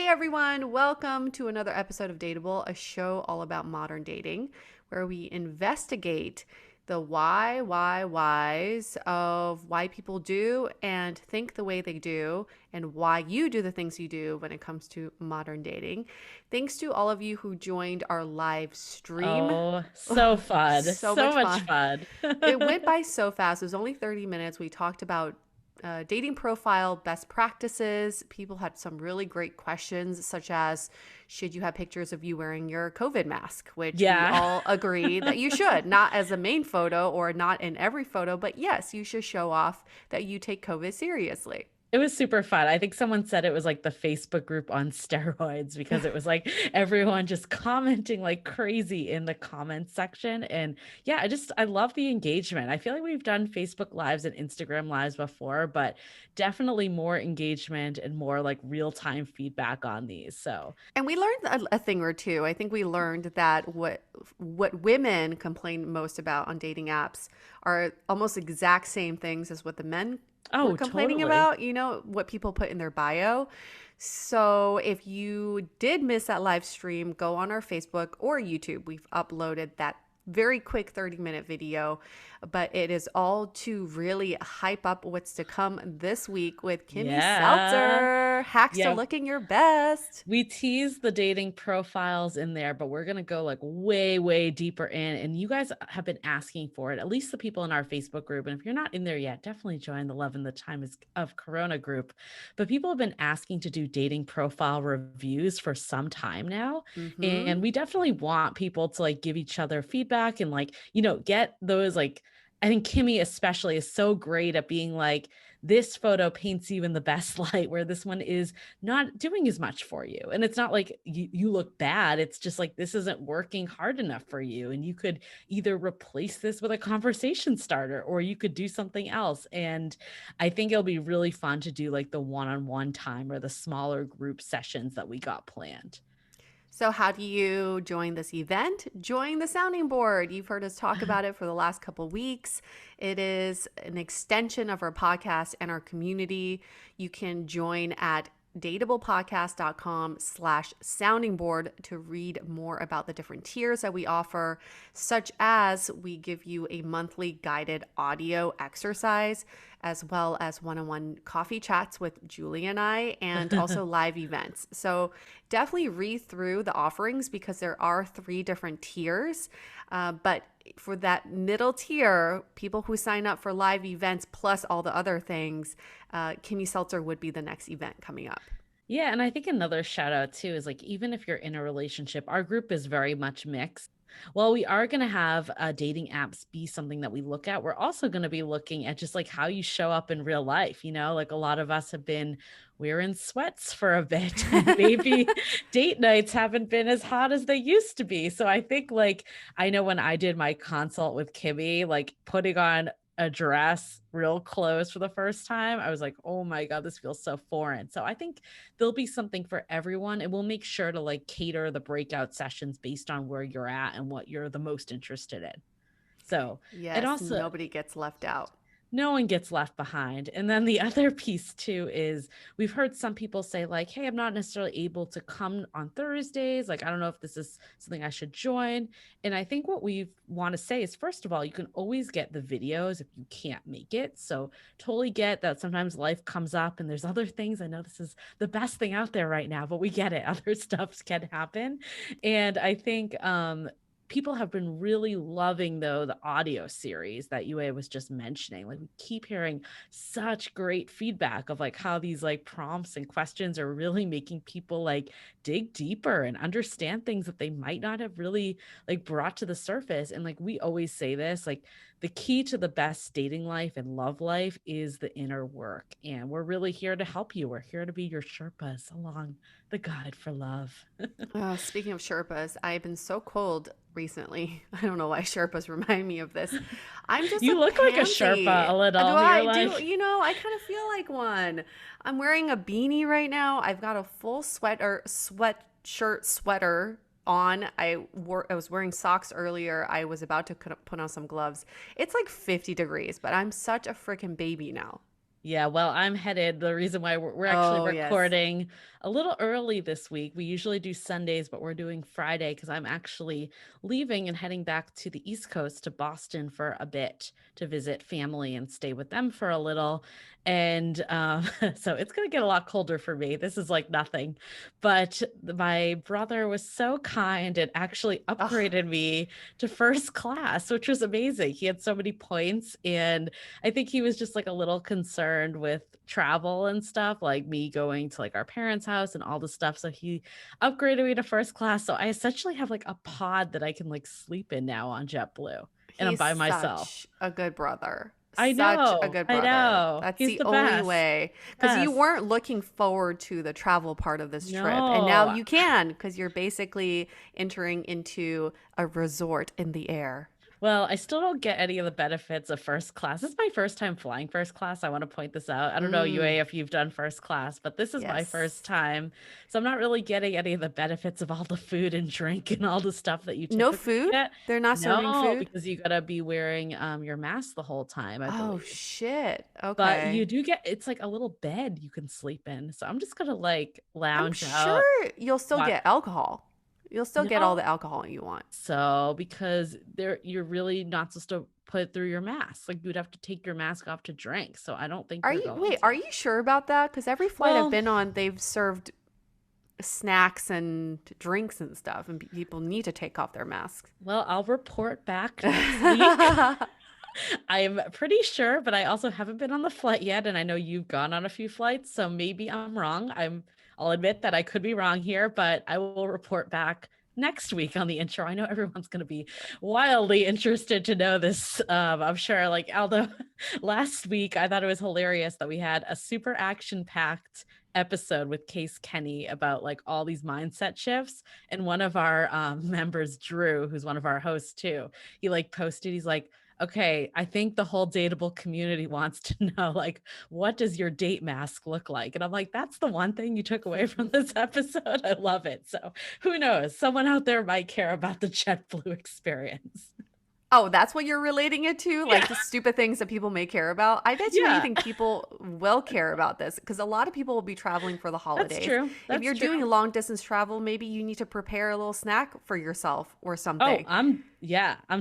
everyone, welcome to another episode of Dateable, a show all about modern dating, where we investigate the whys of why people do and think the way they do, and why you do the things you do when it comes to modern dating. Thanks to all of you who joined our live stream. Oh, so fun. So So much much fun. fun. It went by so fast. It was only 30 minutes. We talked about dating profile best practices. People had some really great questions, such as, should you have pictures of you wearing your COVID mask? Which we Yeah. all agree that you should, not as a main photo or not in every photo, but yes, you should show off that you take COVID seriously. It was super fun. I think someone said it was like the Facebook group on steroids because it was like everyone just commenting like crazy in the comments section. And yeah, I love the engagement. I feel like we've done Facebook Lives and Instagram Lives before, but definitely more engagement and more like real-time feedback on these. So And we learned a thing or two. I think we learned that what women complain most about on dating apps are almost exact same things as what the men were oh, complaining totally. about, what people put in their bio. So if you did miss that live stream, go on our Facebook or YouTube. We've uploaded that very quick 30-minute video, but it is all to really hype up what's to come this week with Kimmy Yeah. Seltzer. Hacks to Yeah. looking your best. We tease the dating profiles in there, but we're going to go like way, way deeper in. And you guys have been asking for it, at least the people in our Facebook group. And if you're not in there yet, definitely join the Love in the Time of Corona group. But people have been asking to do dating profile reviews for some time now. Mm-hmm. And we definitely want people to like give each other feedback and like, get those like, I think Kimmy especially is so great at being like, this photo paints you in the best light, where this one is not doing as much for you. And it's not like you look bad. It's just like this isn't working hard enough for you. And you could either replace this with a conversation starter or you could do something else. And I think it'll be really fun to do like the one-on-one time or the smaller group sessions that we got planned. So, how do you join this event? Join the sounding board. You've heard us talk about it for the last couple of weeks. It is an extension of our podcast and our community. You can join at dateablepodcast.com/sounding board to read more about the different tiers that we offer, such as we give you a monthly guided audio exercise, as well as one-on-one coffee chats with Julie and I, and also live events. So definitely read through the offerings because there are 3 different tiers. But for that middle tier, people who sign up for live events plus all the other things, Kimmy Seltzer would be the next event coming up. Yeah, and I think another shout out too is like even if you're in a relationship, our group is very much mixed. Well, we are going to have dating apps be something that we look at. We're also going to be looking at just like how you show up in real life. Like a lot of us have been wearing sweats for a bit, and maybe date nights haven't been as hot as they used to be. So I think like I know when I did my consult with Kimmy, like putting on a dress real close for the first time, I was like, oh my God, this feels so foreign. So I think there'll be something for everyone, and we'll make sure to like cater the breakout sessions based on where you're at and what you're the most interested in. So it Yes, also, nobody gets left out. no one gets left behind. And then the other piece too is we've heard some people say like, hey, I'm not necessarily able to come on Thursdays. Like, I don't know if this is something I should join. And I think what we want to say is, first of all, you can always get the videos if you can't make it. So totally get that sometimes life comes up and there's other things. I know this is the best thing out there right now, but we get it. Other stuff can happen. And I think people have been really loving though the audio series that UA was just mentioning. Like we keep hearing such great feedback of like how these like prompts and questions are really making people like dig deeper and understand things that they might not have really like brought to the surface. And like we always say this, like the key to the best dating life and love life is the inner work. And we're really here to help you. We're here to be your Sherpas along the guide for love. Oh, speaking of Sherpas, I've been so cold recently. I don't know why Sherpas remind me of this. I'm just a You look like a pansy. Sherpa a Do little. You're I do, like, I kind of feel like one. I'm wearing a beanie right now. I've got a full sweater on. I was wearing socks earlier. I was about to put on some gloves. It's like 50 degrees, but I'm such a freaking baby now. yeah, well, I'm headed. The reason why we're actually Oh, yes. recording a little early this week. We usually do Sundays, but we're doing Friday because I'm actually leaving and heading back to the East Coast to Boston for a bit to visit family and stay with them for a little. And so it's going to get a lot colder for me. This is like nothing. But my brother was so kind and actually Oh, upgraded me to first class, which was amazing. He had so many points, and I think he was just like a little concerned with travel and stuff, like me going to like our parents' house and all the stuff. So he upgraded me to first class. So I essentially have like a pod that I can like sleep in now on JetBlue, and I'm he's by myself. such a good brother. I Such a know, good I brother. know. That's He's the the only best. way. Because you Yes. weren't looking forward to the travel part of this trip. And now No. you can, because you're basically entering into a resort in the air. Well, I still don't get any of the benefits of first class. This is my first time flying first class. I want to point this out. I don't know, Mm, UA, if you've done first class, but this is my first yes. time. So I'm not really getting any of the benefits of all the food and drink and all the stuff that you No typically food? get. They're not serving No, food? because you gotta be wearing your mask the whole time, I Oh, believe. shit. But you Okay. do get it's like a little bed you can sleep in. So I'm just gonna like I'm lounge out, sure you'll still watch. get alcohol. You'll still get all No, the alcohol you want. so because you're really not supposed to put it through your mask. Like you'd have to take your mask off to drink. So I don't think Are you're you, going wait, to. are you sure about that? Because every flight I've Well, been on, they've served snacks and drinks and stuff, and people need to take off their masks. I'll report back next week. I'm pretty sure, but I also haven't been on the flight yet, and I know you've gone on a few flights, so maybe I'm wrong. I'll admit that I could be wrong here, but I will report back next week on the intro. I know everyone's going to be wildly interested to know this. I'm sure, like, although last week I thought it was hilarious that we had a super action-packed episode with Case Kenny about like all these mindset shifts, and one of our members, Drew, who's one of our hosts too, he like posted, he's like, okay, I think the whole dateable community wants to know, like, what does your date mask look like? And I'm like, that's the one thing you took away from this episode. I love it. So who knows? Someone out there might care about the JetBlue experience. Oh, that's what you're relating it to? Yeah. Like the stupid things that people may care about? I bet you Yeah. anything people will care about this because a lot of people will be traveling for the That's holidays. true. If That's you're true. doing long distance travel, maybe you need to prepare a little snack for yourself or Oh, something. I'm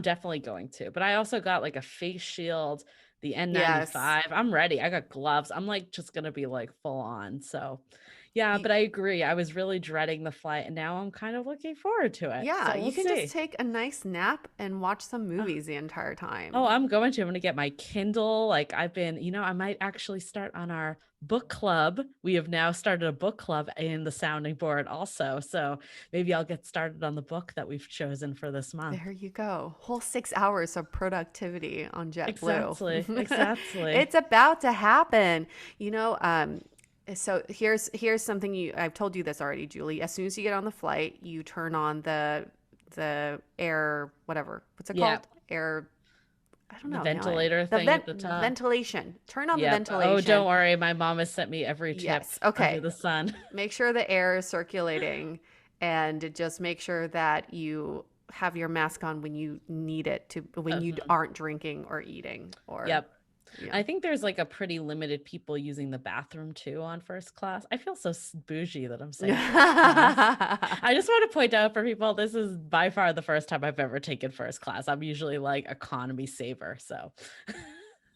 definitely going to. But I also got like a face shield, the Yes. N95. I'm ready. I got gloves. I'm like just gonna be like full on. So yeah, You, but I agree. I was really dreading the flight, and now I'm kind of looking forward to it. yeah, So you we'll can just see. take a nice nap and watch some Uh, movies the entire Oh, time. I'm going to get my Kindle. Like I've been, I might actually start on our book club. We have now started a book club in the sounding board also. So maybe I'll get started on the book that we've chosen for this month. There you go. Whole 6 hours of productivity on Exactly. JetBlue. Exactly. It's about to happen. You know, so here's something I've told you this already, Julie. As soon as you get on the flight, you turn on the air, whatever. What's it Yeah. called? Air, I don't The know. Now I ventilator the thing at the top. ventilation. Turn on the Yep. Oh, don't ventilation. worry. My mom has sent me every tip Yes. under Okay. the sun. Make sure the air is circulating and just make sure that you have your mask on when you need it to when you Mhm. aren't drinking or eating or Yep. yeah. I think there's like a pretty limited people using the bathroom too on first class. I feel so bougie that I'm saying first class. I just want to point out for people, this is by far the first time I've ever taken first class. I'm usually like economy saver. So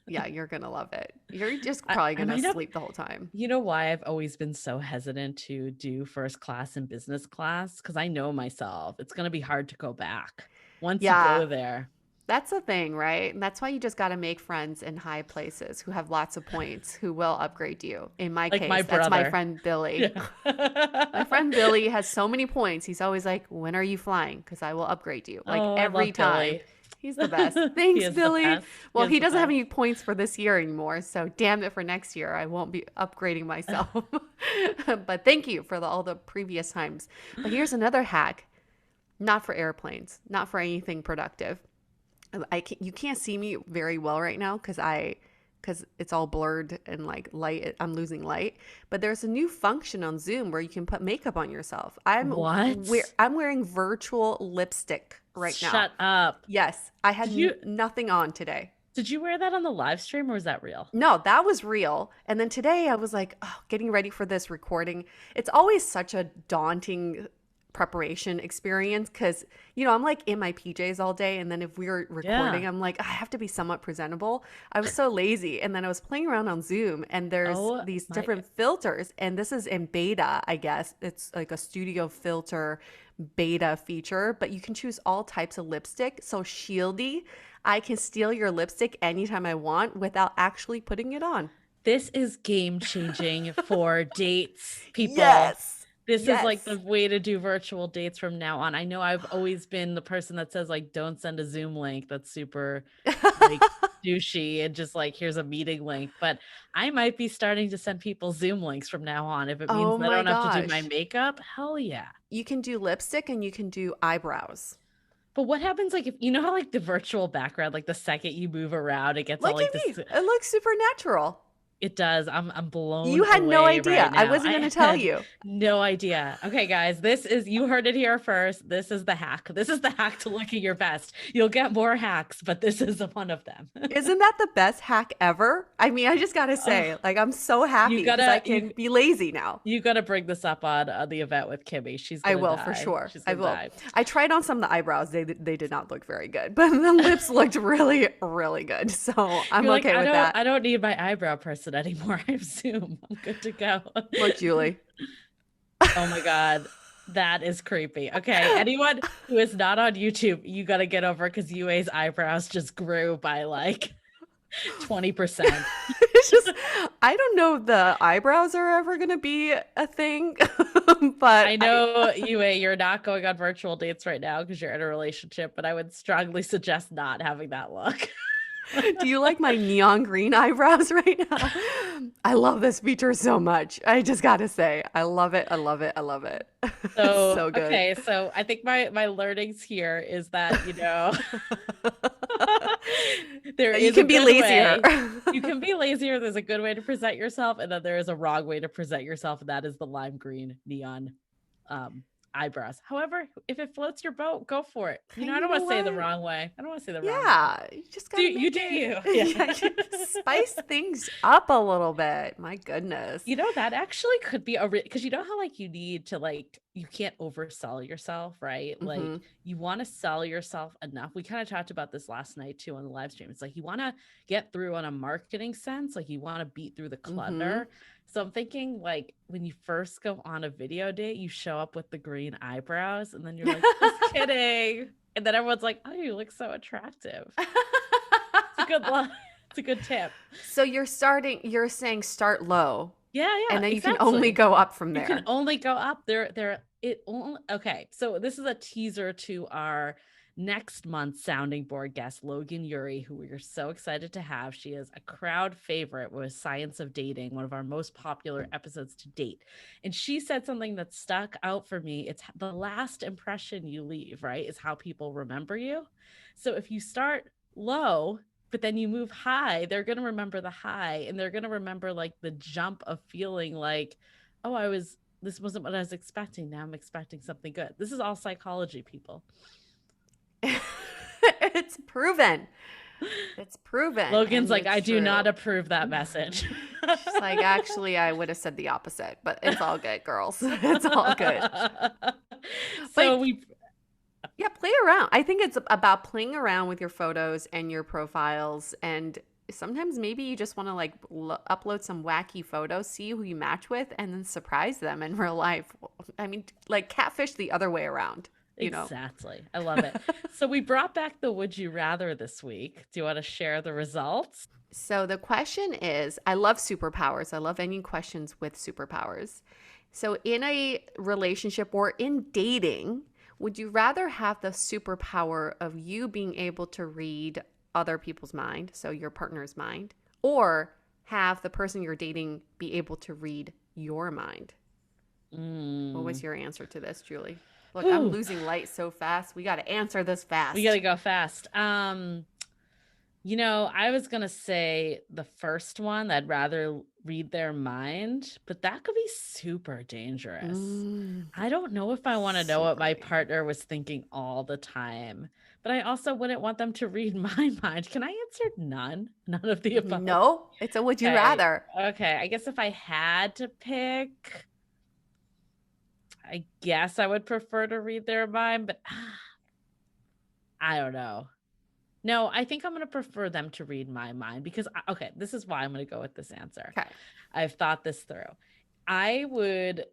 Yeah, you're gonna love it. You're just I, probably I gonna might have, sleep the whole time. you know why I've always been so hesitant to do first class and business class? Because I know myself, it's going to be hard to go back once you Yeah, go there. that's the thing, right? And that's why you just got to make friends in high places who have lots of points who will upgrade you. In my Like my case, that's my brother. friend Billy. Yeah. My friend Billy has so many points. He's always like, "When are you flying? Because I will upgrade you." Like Oh, I every love time. Billy. He's the best. He Thanks, is the Billy. best. He Well, is he the doesn't have best. any points for this year anymore, so damn it for next year. I won't be upgrading myself. But thank you for all the previous times. But here's another hack. Not for airplanes, not for anything productive. You can't see me very well right now because it's all blurred and like light. I'm losing light. But there's a new function on Zoom where you can put makeup on yourself. What? I'm wearing virtual lipstick right now. Shut up. Yes, I had Did you nothing on today. Did you wear that on the live stream or was that real? No, that was real. And then today I was like, oh, getting ready for this recording. It's always such a daunting preparation experience because, I'm like in my PJs all day. And then if we were Yeah. recording, I'm like, I have to be somewhat presentable. I was so lazy. And then I was playing around on Zoom and there's Oh these my. different filters. And this is in beta, I guess. It's like a studio filter beta feature, but you can choose all types of lipstick. So shieldy, I can steal your lipstick anytime I want without actually putting it on. This is game changing for dates, people. Yes. This is like the Yes. way to do virtual dates from now on. I know I've always been the person that says like don't send a Zoom link that's super like douchey and just like here's a meeting link, but I might be starting to send people Zoom links from now on if it means Oh that I my don't have to do my gosh. makeup. Hell yeah. You can do lipstick and you can do eyebrows. But what happens like if you know how like the virtual background, like the second you move around, it gets all Look like at this. me. It looks supernatural. It does. I'm You blown had no away idea. right I now. wasn't going to I tell had you. no idea. Okay, guys, this is you heard it here first. This is the hack. This is the hack to looking your best. You'll get more hacks, but this is one of them. Isn't that the best hack ever? I mean, I just got to Oh, say, like, I'm so you happy because I gotta you can be lazy now. you gotta bring this up on the event with Kimmy. She's I gonna will for die. sure. She's I gonna will. die. I tried on some of the eyebrows. They did not look very good, but the lips looked really really good. So I'm You're like, okay with that. I don't need my eyebrow person anymore. I have Zoom. I'm good to go. Look, Julie. Oh my God. That is creepy. Okay. Anyone who is not on YouTube, you got to get over because UA's eyebrows just grew by like 20%. It's just I don't know if the eyebrows are ever gonna be a thing, but I know, UA, you're not going on virtual dates right now because you're in a relationship, but I would strongly suggest not having that look. do you like my neon green eyebrows right now? I love this feature so much. I just gotta say, I love it. I love it. I love it. It's So, so good. okay. So I think my learnings here is that, there You is a can be good lazier. way. You can be lazier. There's a good way to present yourself, and then there is a wrong way to present yourself, and that is the lime green neon um eyebrows. However, if it floats your boat, go for it. I You don't know want to say the what? wrong way. I don't want to say the wrong way. Yeah, you just gotta You make do you. it. Yeah. Yeah, you spice things up a little bit. My goodness. That actually could be a because you know how like you need to like you can't oversell yourself, right? Hmm. Like you want to sell yourself enough. We kind of talked about this last night too on the live stream. It's like you want to get through on a marketing sense, like you want to beat through the Hmm. clutter. So I'm thinking like when you first go on a video date, you show up with the green eyebrows and then you're like, just kidding. And then everyone's like, oh, you look so attractive. It's a good line. It's a good tip. So you're saying start low Yeah, and yeah, then you can only exactly. go up from You can there. only go up there. It only okay. So this is a teaser to our next month's sounding board guest, Logan Yuri, who we are so excited to have. She is a crowd favorite with Science of Dating, one of our most popular episodes to date. And she said something that stuck out for me. It's the last impression you leave, right? Is how people remember you. So if you start low, but then you move high, they're going to remember the high and they're going to remember like the jump of feeling like, oh, this wasn't what I was expecting. Now I'm expecting something good. This is all psychology, people. It's proven. It's proven Logan's and like, I it's do not true. approve that message. She's like, actually, I would have said the opposite, but it's all good, girls. It's all good. So But we, yeah, play around. I think it's about playing around with your photos and your profiles. And sometimes maybe you just want to like upload some wacky photos, see who you match with, and then surprise them in real life. I mean, like catfish the other way around, you know? exactly. I love it. So we brought back the Would You Rather this week. Do you want to share the results? So the question is, I love superpowers. I love any questions with superpowers. So in a relationship or in dating, would you rather have the superpower of you being able to read other people's mind, so your partner's mind, or have the person you're dating be able to read your mind? What was Mm. your answer to this, Julie? Look, I'm Whew. losing light so fast. We got to answer this We got to fast. go fast. I was going to say the first one, I'd rather read their mind, but that could be super dangerous. Mm, I don't know if I want to know what super my dangerous. partner was thinking all the time. But I also wouldn't want them to read my mind. Can I answer none? None of the above. No, it's a would you Okay. rather. Okay. I guess if I had to pick, I guess I would prefer to read their mind, but I don't know. No, I think I'm going to prefer them to read my mind because, okay, this is why I'm going to go with this answer. Okay. I've thought this through. I would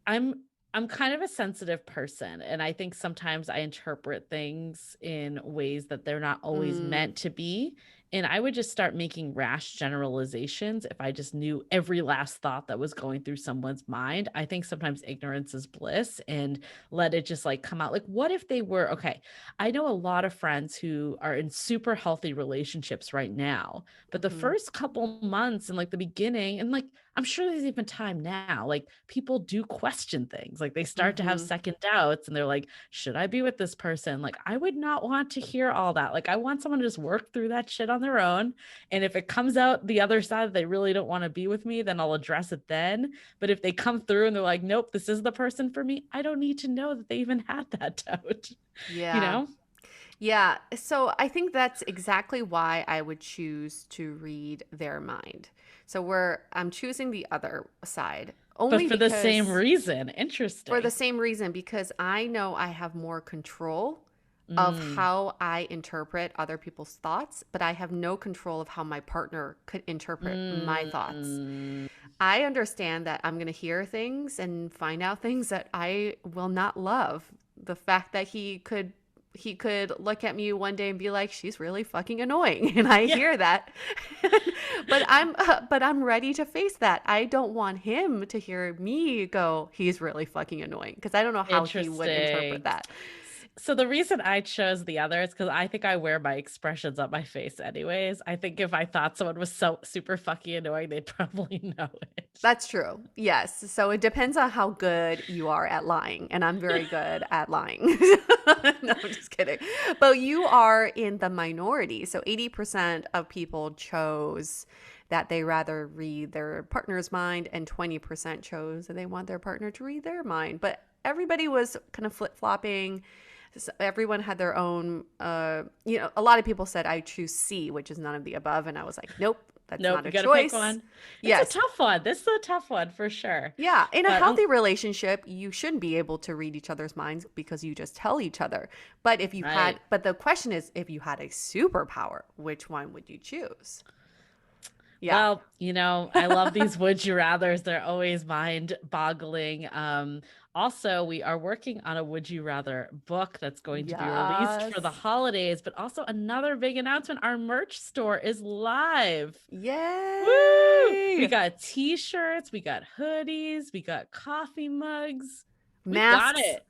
I'm I'm kind of a sensitive person, and I think sometimes I interpret things in ways that they're not always Mm, meant to be. And I would just start making rash generalizations if I just knew every last thought that was going through someone's mind. I think sometimes ignorance is bliss and let it just like come out. Like, what if they were okay? I know a lot of friends who are in super healthy relationships right now, but the mhm, first couple months and like the beginning, and like I'm sure there's even time now. Like people do question things. Like they start to have mhm. second doubts and they're like, should I be with this person? Like I would not want to hear all that. Like I want someone to just work through that shit on their own. And if it comes out the other side that they really don't want to be with me, then I'll address it then. But if they come through and they're like, nope, this is the person for me, I don't need to know that they even had that doubt, you Yeah. know? Yeah. So I think that's exactly why I would choose to read their mind. So I'm choosing the other side But only for the same because reason. for the Interesting. same reason, because I know I have more control of Mm, how I interpret other people's thoughts, but I have no control of how my partner could interpret my thoughts. mm. I understand that I'm going to hear things and find out things that I will not love. The fact that he could look at me one day and be like, she's really fucking annoying, and I Yeah. hear that. But I'm ready to face that. I don't want him to hear me go, he's really fucking annoying, because I don't know how he would interpret Interesting. that. So the reason I chose the other is because I think I wear my expressions on my face anyways. I think if I thought someone was so super fucking annoying, they'd probably know it. That's true. Yes. So it depends on how good you are at lying. And I'm very good at lying. No, I'm just kidding. But you are in the minority. So 80% of people chose that they rather read their partner's mind, and 20% chose that they want their partner to read their mind. But everybody was kind of flip flopping. Everyone had their own, a lot of people said, I choose C, which is none of the above. And I was like, nope, that's Nope, not you a gotta pick choice. one. It's a Yes. tough one. This is a tough one for sure. Yeah, in a But healthy relationship, you shouldn't be able to read each other's minds because you just tell each other. right. But the question is, if you had a superpower, which one would you choose? Yeah. Well, I love these would you rathers. They're always mind boggling. Also, we are working on a would you rather book that's going to be released for the Yes. holidays, but also another big announcement. Our merch store is live. Woo! We Yay. got t-shirts, we got hoodies, we got coffee mugs. We got Masks. it.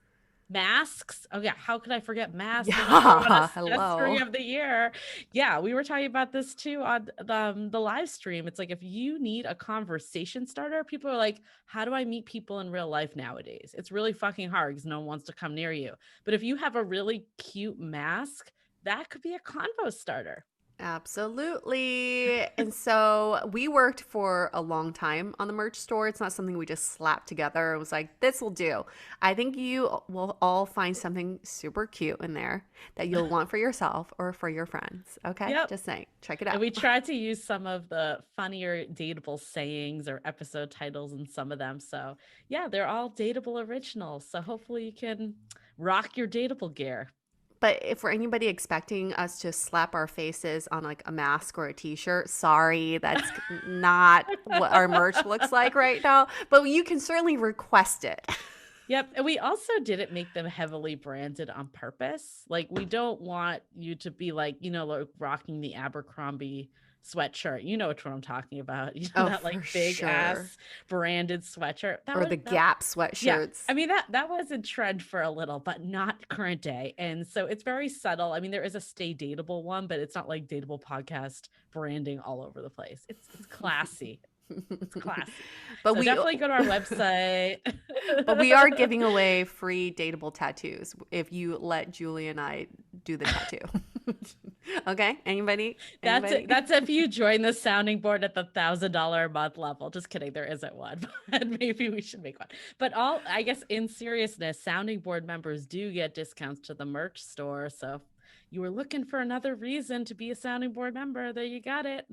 Masks. Oh yeah, how could I forget masks? The number one Yeah. accessory Hello. of the year. Yeah, we were talking about this too on the live stream. It's like if you need a conversation starter, people are like, how do I meet people in real life nowadays? It's really fucking hard because no one wants to come near you. But if you have a really cute mask, that could be a convo starter. Absolutely. And so we worked for a long time on the merch store. It's not something we just slapped together. It was like, this will do. I think you will all find something super cute in there that you'll want for yourself or for your friends. Okay. Yep. Just saying, check it And out. we tried to use some of the funnier dateable sayings or episode titles in some of them. So, yeah, they're all dateable originals. So, hopefully, you can rock your dateable gear. But if for anybody expecting us to slap our faces on like a mask or a t-shirt, sorry, that's not what our merch looks like right now. But you can certainly request it. Yep. And we also didn't make them heavily branded on purpose. Like, we don't want you to be like, like rocking the Abercrombie sweatshirt. You know which one I'm talking about. Oh, That like for big sure. ass branded sweatshirt. Or the Gap Yeah. sweatshirts. I mean that was in trend for a little, but not current day. And so it's very subtle. I mean, there is a Stay Dateable one, but it's not like Dateable podcast branding all over the place. It's classy. It's classy. but So we definitely go to our website. but we are giving away free dateable tattoos if you let Julie and I do the tattoo. Okay? Anybody? That's Anybody? it. That's if you join the sounding board at the $1,000 a month level. Just kidding, there isn't one, but maybe we should make one. But I guess in seriousness, sounding board members do get discounts to the merch store. So you were looking for another reason to be a sounding board member, there you got it.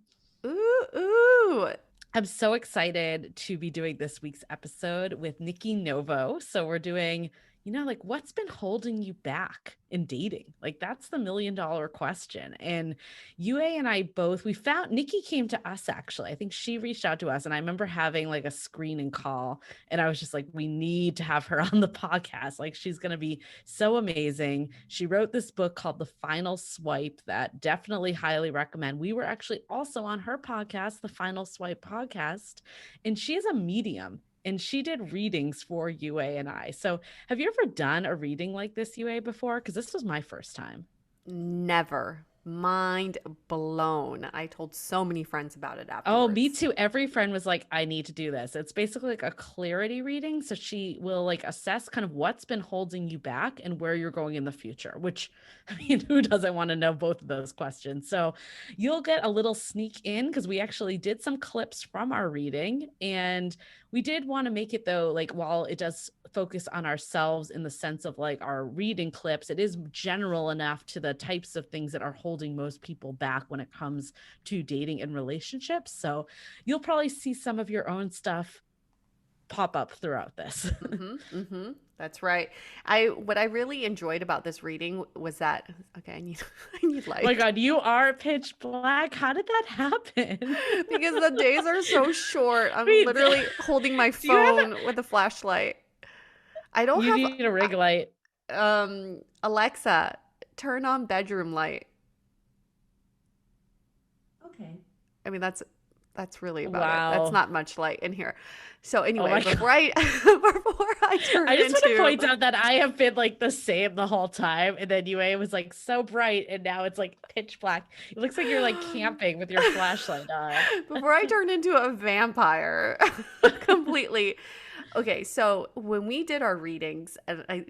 Ooh, ooh. I'm so excited to be doing this week's episode with Nikki Novo. So we're doing, like what's been holding you back in dating? Like that's the $1,000,000 question. And UA and I both, we found Nikki came to us actually. I think she reached out to us and I remember having like a screening call and I was just like, we need to have her on the podcast. Like she's going to be so amazing. She wrote this book called The Final Swipe that definitely highly recommend. We were actually also on her podcast, The Final Swipe podcast, and she is a medium and she did readings for UA and I. So have you ever done a reading like this, UA, before? Because this was my first time. Never. Mind blown. I told so many friends about it Oh, me afterwards. too. Every friend was like, I need to do this. It's basically like a clarity reading. So she will like assess kind of what's been holding you back and where you're going in the future, which, I mean, who doesn't want to know both of those questions? So you'll get a little sneak in because we actually did some clips from our reading. And we did want to make it though, like while it does focus on ourselves in the sense of like our reading clips, it is general enough to the types of things that are holding most people back when it comes to dating and relationships. So you'll probably see some of your own stuff pop up throughout this. That's right. What I really enjoyed about this reading was that okay, I need I need Oh my light. God, you are pitch black. How did that happen? Because the days are so short. I'm Wait, literally holding my do you have phone with a flashlight. I don't you have need a rig light? Alexa, turn on bedroom light. Okay. I mean that's really about it. That's Wow. not much light in here. So Oh anyway, my God. before I before I turn I just want to into point out that I have been like the same the whole time. And then UA was like so bright and now it's like pitch black. It looks like you're like camping with your flashlight on. before I turn into a vampire completely. Okay, so when we did our readings,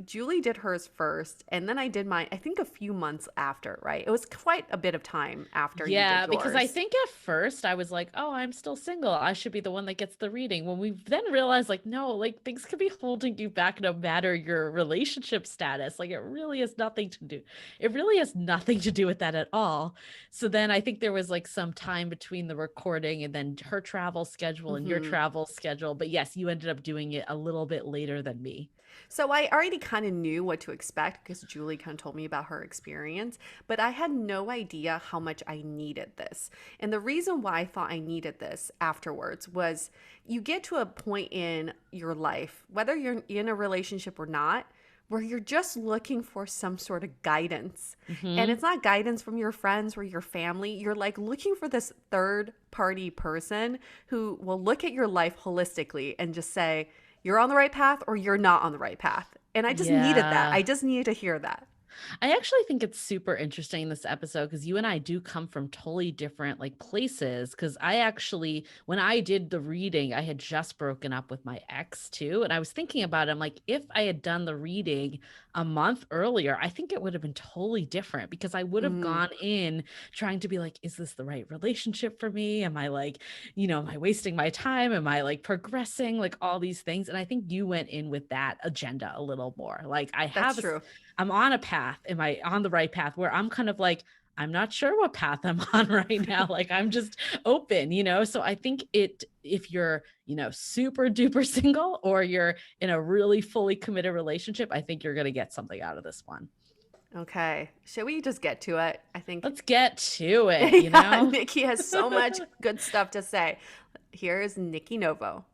Julie did hers first, and then I did mine, I think a few months after, right? It was quite a bit of time after you did Yeah, because I yours. think at first I was like, oh, I'm still single. I should be the one that gets the reading. When we then realized, like, no, like things could be holding you back no matter your relationship status. Like, it really has nothing to do. It really has nothing to do with that at all. So then I think there was like some time between the recording and then her travel schedule and your hmm travel schedule. But yes, you ended up doing it a little bit later than me. So I already kind of knew what to expect because Julie kind of told me about her experience, but I had no idea how much I needed this. And the reason why I thought I needed this afterwards was you get to a point in your life, whether you're in a relationship or not, where you're just looking for some sort of guidance. And Hmm. it's not guidance from your friends or your family. You're like looking for this third party person who will look at your life holistically and just say, you're on the right path or you're not on the right path. And I just needed that. Yeah. I just needed to hear that. I actually think it's super interesting this episode because you and I do come from totally different like places. Because I actually, when I did the reading, I had just broken up with my ex too, and I was thinking about it. I'm like, if I had done the reading a month earlier, I think it would have been totally different because I would have Mm, gone in trying to be like, is this the right relationship for me? Am I like, am I wasting my time? Am I like progressing? Like all these things. And I think you went in with that agenda a little more. Like I that's have a true. I'm on a path. Am I on the right path? Where I'm kind of like, I'm not sure what path I'm on right now. Like I'm just open. So I think if you're, super duper single or you're in a really fully committed relationship, I think you're going to get something out of this one. Okay. Shall we just get to it? I think, Let's get to it, yeah, Nikki has so much good stuff to say. Here is Nikki Novo.